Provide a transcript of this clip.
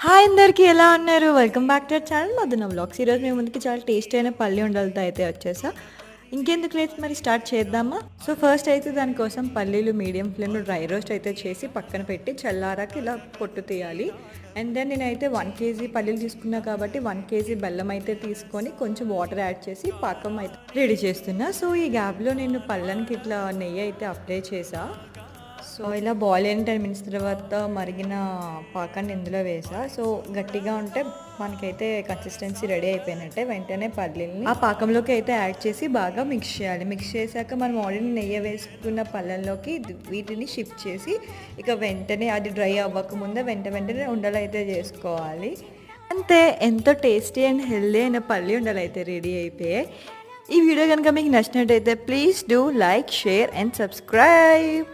Hi అందరికీ ఎలా ఉన్నారు? Welcome back to our channel Madhuna vlogs. ఈరోజు మేము ముందుకి చాలా టేస్టీ అయిన పల్లి ఉండలతో అయితే వచ్చేసా. ఇంకెందుకు లేదు మరి స్టార్ట్ చేద్దామా? సో ఫస్ట్ అయితే దానికోసం పల్లీలు మీడియం ఫ్లేమ్లో డ్రై రోస్ట్ అయితే చేసి పక్కన పెట్టి చల్లారాక ఇలా పొట్టు తీయాలి. అండ్ దెన్ నేనైతే 1 కేజీ పల్లీలు తీసుకున్నా కాబట్టి 1 కేజీ బెల్లం అయితే తీసుకొని కొంచెం వాటర్ యాడ్ చేసి పాకం అయితే రెడీ చేస్తున్నా. సో ఈ గ్యాప్లో నేను పళ్ళనికి ఇట్లా నెయ్యి అయితే అప్లై చేసా. సో ఇలా బాయిల్ అయిన 10 మినిట్స్ తర్వాత మరిగిన పాకాన్ని ఇందులో వేసా. సో గట్టిగా ఉంటే మనకైతే కన్సిస్టెన్సీ రెడీ అయిపోయినట్టే. వెంటనే పల్లీలని ఆ పాకంలోకి అయితే యాడ్ చేసి బాగా మిక్స్ చేయాలి. మిక్స్ చేశాక మనం ఆల్రెడీ నెయ్యి వేసుకున్న పళ్ళల్లోకి వీటిని షిఫ్ట్ చేసి ఇక వెంటనే అది డ్రై అవ్వకముందే వెంటనే ఉండలు అయితే చేసుకోవాలి. అంతే, ఎంతో టేస్టీ అండ్ హెల్దీ అయిన పల్లి ఉండలు అయితే రెడీ అయిపోయాయి. ఈ వీడియో కనుక మీకు నచ్చినట్టయితే please do like, share and subscribe.